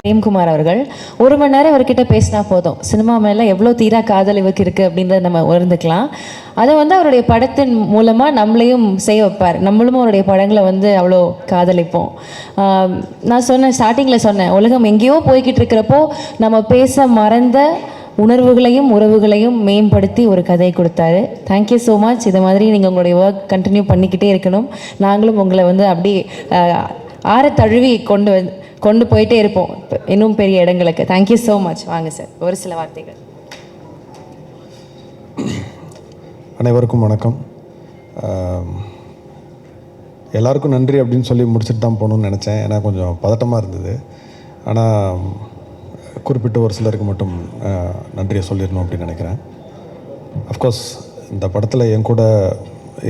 பிரேம்குமார் அவர்கள் 1 மணி நேரம் இவர்கிட்ட பேசினா போதும், சினிமா மேலே எவ்வளோ தீரா காதல் இவருக்கு இருக்குது அப்படின்றத நம்ம உணர்ந்துக்கலாம். அதை அவருடைய படத்தின் மூலமாக நம்மளையும் செய்ய வைப்பார். நம்மளும் அவருடைய படங்களை அவ்வளோ காதலிப்போம். நான் ஸ்டார்டிங்கில் சொன்னேன், உலகம் எங்கேயோ போய்கிட்டு இருக்கிறப்போ நம்ம பேச மறந்த உணர்வுகளையும் உறவுகளையும் மேம்படுத்தி ஒரு கதையை கொடுத்தாரு. Thank you so much. இது மாதிரி நீங்கள் உங்களுடைய ஒர்க் கண்டினியூ பண்ணிக்கிட்டே இருக்கணும். நாங்களும் உங்களை அப்படியே ஆற தழுவி கொண்டு போயிட்டே இருப்போம் இன்னும் பெரிய இடங்களுக்கு. Thank you so much. வாங்க சார், ஒரு சில வார்த்தைகள். அனைவருக்கும் வணக்கம். எல்லாருக்கும் நன்றி அப்படின்னு சொல்லி முடிச்சுட்டு தான் போகணுன்னு நினச்சேன். ஏன்னா கொஞ்சம் பதட்டமாக இருந்தது. ஆனால் குறிப்பிட்ட ஒரு சிலருக்கு மட்டும் நன்றியை சொல்லிடணும் அப்படின்னு நினைக்கிறேன். அஃப்கோர்ஸ் இந்த படத்தில் என் கூட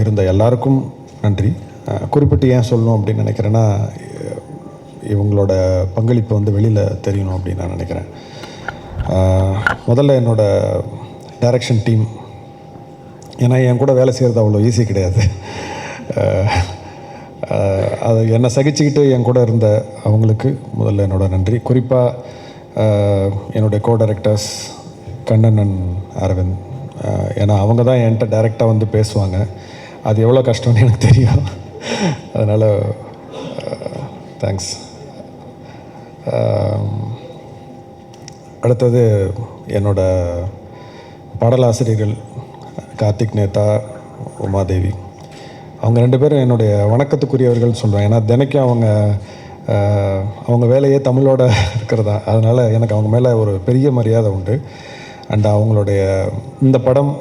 இருந்த எல்லாருக்கும் நன்றி. குறிப்பிட்டு ஏன் சொல்லணும் அப்படின்னு நினைக்கிறேன்னா, இவங்களோட பங்களிப்பு வெளியில் தெரியணும் அப்படின்னு நான் நினைக்கிறேன். முதல்ல என்னோடய டைரக்ஷன் டீம், ஏன்னா என் கூட வேலை செய்கிறது அவ்வளோ ஈஸி கிடையாது. அது என்னை சகிச்சுக்கிட்டு என் கூட இருந்த அவங்களுக்கு முதல்ல என்னோட நன்றி. குறிப்பாக என்னுடைய co directors Kannan and Aravind. ஏன்னா அவங்க தான் என்கிட்ட டைரெக்டாக பேசுவாங்க. அது எவ்வளோ கஷ்டம்னு எனக்கு தெரியும். அதனால் தேங்க்ஸ். அடுத்தது என்னோடய பாடலாசிரியர்கள் கார்த்திக் நேதா, உமாதேவி. அவங்க 2 பேரும் என்னுடைய வணக்கத்துக்குரியவர்கள் சொல்லுவேன். ஏன்னா தினைக்கும் அவங்க வேலையே தமிழோட இருக்கிறதா. அதனால் எனக்கு அவங்க மேலே ஒரு பெரிய மரியாதை உண்டு. அண்ட் அவங்களுடைய இந்த படம்,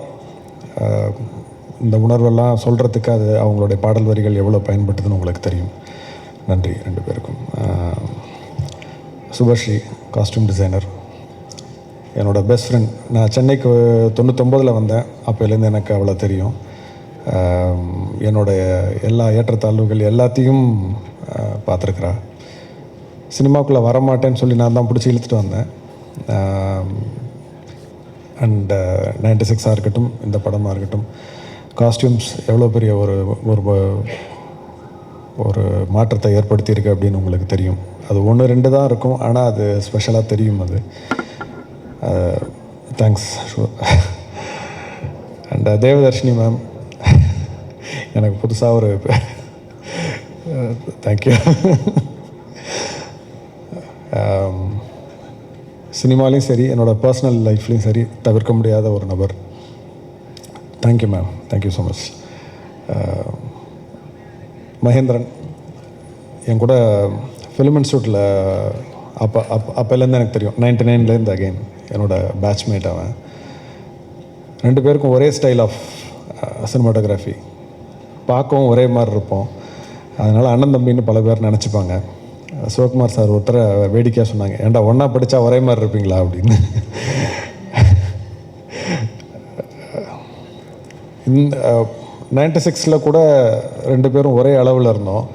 இந்த உணர்வெல்லாம் சொல்கிறதுக்கு அது அவங்களுடைய பாடல் வரிகள் எவ்வளோ பயன்படுத்துதுன்னு உங்களுக்கு தெரியும். நன்றி 2 பேருக்கும். சுபஸ்ரீ, காஸ்டியூம் டிசைனர், என்னோடய பெஸ்ட் ஃப்ரெண்ட். நான் சென்னைக்கு 99 வந்தேன். அப்போலேருந்து எனக்கு அவ்வளோ தெரியும். என்னுடைய எல்லா ஏற்றத்தாழ்வுகள் எல்லாத்தையும் பார்த்துருக்குறா. சினிமாக்குள்ளே வரமாட்டேன்னு சொல்லி நான் தான் பிடிச்சி இழுத்துட்டு வந்தேன். அண்ட் 96 இருக்கட்டும், இந்த படமாக இருக்கட்டும், காஸ்டியூம்ஸ் எவ்வளோ பெரிய ஒரு மாற்றத்தை ஏற்படுத்தியிருக்கு அப்படின்னு உங்களுக்கு தெரியும். அது 1-2 தான் இருக்கும், ஆனால் அது ஸ்பெஷலாக தெரியும். அது தேங்க்ஸ். அண்ட் தேவதர்ஷினி மேம், எனக்கு புதுசாக ஒரு தேங்க்யூ. சினிமாலையும் சரி, என்னோடய பர்சனல் லைஃப்லேயும் சரி, தவிர்க்க முடியாத ஒரு நபர். Thank you ma'am, thank you so much. Mahendran, என் கூட ஃபிலிம் இன்ஸ்டியூட்டில் அப்போலேருந்து எனக்கு தெரியும். 99லேருந்து அகெயின் என்னோடய பேட்ச்மேட் அவன். 2 பேருக்கும் ஒரே ஸ்டைல் ஆஃப் சினிமாட்டோகிராஃபி, பார்க்கவும் ஒரே மாதிரி இருப்போம். அதனால் அண்ணன் தம்பின்னு பல பேர் நினச்சிப்பாங்க. சிவகுமார் சார் ஒருத்தரை வேடிக்கையாக சொன்னாங்க, ஏன்டா ஒன்றா படித்தா ஒரே மாதிரி இருப்பீங்களா அப்படின்னு. இந்த 96 கூட 2 பேரும் ஒரே அளவில் இருந்தோம்.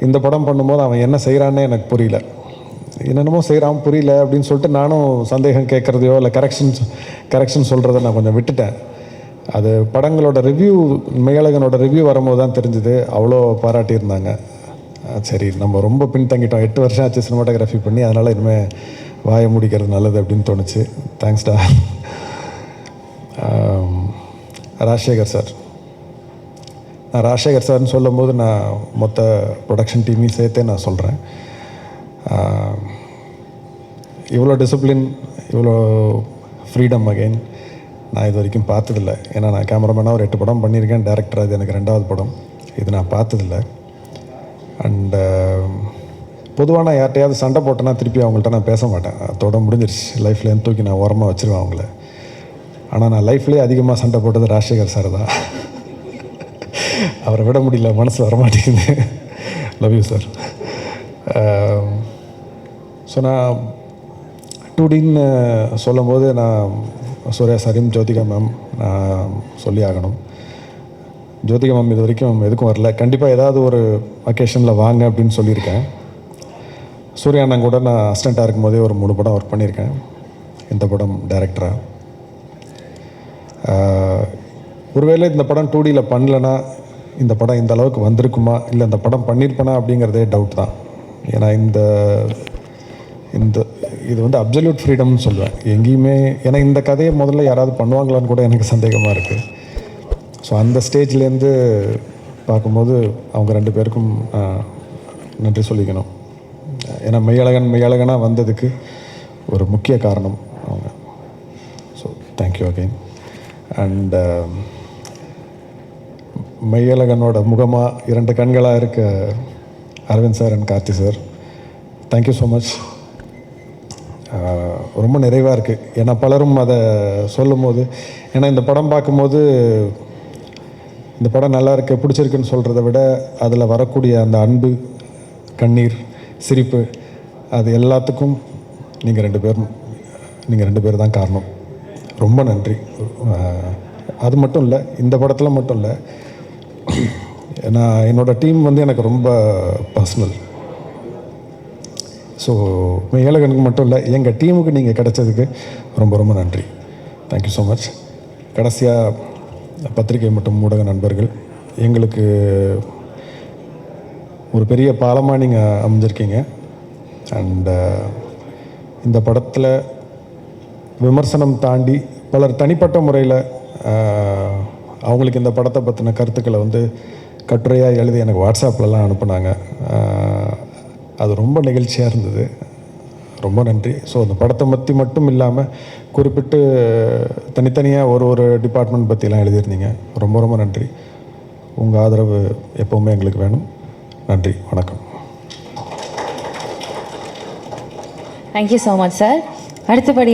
இந்த படம் பண்ணும்போது அவன் என்ன செய்கிறான்னே எனக்கு புரியல. என்னென்னமோ செய்கிறான், புரியல அப்படின்னு சொல்லிட்டு நானும் சந்தேகம் கேட்குறதையோ இல்லை கரெக்ஷன் சொல்கிறத நான் கொஞ்சம் விட்டுட்டேன். அது படங்களோட ரிவ்யூ, மேலகனோட ரிவ்யூ வரும்போது தான் தெரிஞ்சுது. அவ்வளோ பாராட்டியிருந்தாங்க. சரி, நம்ம ரொம்ப பின்தங்கிட்டோம். 8 வருஷம் ஆச்சு சினிமாட்டோகிராஃபி பண்ணி, அதனால் இனிமேல் வாயை முடிக்கிறது நல்லது அப்படின்னு தோணுச்சு. தேங்க்ஸ்டா. ராஜசேகர் சார், நான் ராஜசேகர் சார்னு சொல்லும்போது நான் மொத்த ப்ரொடக்ஷன் டீமையும் சேர்த்தே நான் சொல்கிறேன். இவ்வளோ டிசிப்ளின், இவ்வளோ ஃப்ரீடம் அகெயின் நான் இது வரைக்கும் பார்த்ததில்லை. ஏன்னா நான் கேமராமேனாக ஒரு 8 படம் பண்ணியிருக்கேன். டேரக்டர் அது எனக்கு 2வது படம். இது நான் பார்த்ததில்லை. அண்டு பொதுவாக நான் யார்கிட்டையாவது சண்டை போட்டேன்னா திருப்பி அவங்கள்ட்ட நான் பேச மாட்டேன். அதோட முடிஞ்சிருச்சு. லைஃப்லேருந்து தூக்கி நான் ஓரமாக வச்சுருவேன் அவங்கள. ஆனால் நான் லைஃப்லேயே அதிகமாக சண்டை போட்டது ராஜசேகர் சார் தான். அவரை விட முடியல, மனசு வரமாட்டேங்குது. Love you sir. ஸோ நான் 2Dன்னு சொல்லும்போது நான் சூர்யா சாரையும் ஜோதிகா மேம் நான் சொல்லி ஆகணும். ஜோதிகா மேம் இது வரைக்கும் எதுக்கும் வரல. கண்டிப்பாக ஏதாவது ஒரு அக்கேஷனில் வாங்க அப்படின்னு சொல்லியிருக்கேன். சூர்யா அண்ணன் கூட நான் அசிஸ்டண்ட்டாக இருக்கும்போதே ஒரு 3 படம் ஒர்க் பண்ணியிருக்கேன். இந்த படம் டைரக்டராக. ஒருவேளை இந்த படம் 2Dயில் பண்ணலன்னா இந்த படம் இந்த அளவுக்கு வந்திருக்குமா, இல்லை இந்த படம் பண்ணியிருப்பேனா அப்படிங்கிறதே டவுட் தான். ஏன்னா இது வந்து அப்சல்யூட் ஃப்ரீடம்னு சொல்லுவேன். எங்கேயுமே ஏன்னா இந்த கதையை முதல்ல யாராவது பண்ணுவாங்களான்னு கூட எனக்கு சந்தேகமாக இருக்குது. ஸோ அந்த ஸ்டேஜ்லேருந்து பார்க்கும்போது அவங்க 2 பேருக்கும் நன்றி சொல்லிக்கணும். ஏன்னா மெய்யழகனாக வந்ததுக்கு ஒரு முக்கிய காரணம் அவங்க. So thank you again. அண்ட் மெய்யழகனோட முகமாக 2 கண்களாக இருக்க Aravind sir and Karthi sir, thank you so much. ரொம்ப நிறைவாக இருக்குது. ஏன்னா பலரும் அதை சொல்லும் போது, ஏன்னா இந்த படம் பார்க்கும்போது இந்த படம் நல்லா இருக்கு பிடிச்சிருக்குன்னு சொல்கிறத விட அதில் வரக்கூடிய அந்த அன்பு, கண்ணீர், சிரிப்பு, அது எல்லாத்துக்கும் நீங்கள் 2 பேர் தான் காரணம். ரொம்ப நன்றி. அது மட்டும் இல்லை, இந்த படத்தில் மட்டும் இல்லை, ஏன்னா என்னோடய டீம் வந்து எனக்கு ரொம்ப பர்சனல். ஸோ மெய்யழகனுக்கு மட்டும் இல்லை, எங்கள் டீமுக்கு நீங்கள் கிடைச்சதுக்கு ரொம்ப ரொம்ப நன்றி. Thank you so much. கடைசியாக பத்திரிகை மற்றும் ஊடக நண்பர்கள், எங்களுக்கு ஒரு பெரிய பாலமாக நீங்கள் அமைஞ்சிருக்கீங்க. அண்டு இந்த படத்தில் விமர்சனம் தாண்டி பலர் தனிப்பட்ட முறையில் அவங்களுக்கு இந்த படத்தை பற்றின கருத்துக்களை வந்து கட்டுரையாக எழுதி எனக்கு வாட்ஸ்அப்லலாம் அனுப்புனாங்க. அது ரொம்ப நெகிழ்ச்சியாக இருந்தது. ரொம்ப நன்றி. ஸோ அந்த படத்தை பற்றி மட்டும் இல்லாமல் குறிப்பிட்டு தனித்தனியாக ஒரு டிபார்ட்மெண்ட் பற்றிலாம் எழுதியிருந்தீங்க. ரொம்ப ரொம்ப நன்றி. உங்கள் ஆதரவு எப்போவுமே எங்களுக்கு வேணும். நன்றி, வணக்கம். Thank you so much sir. அடுத்தபடி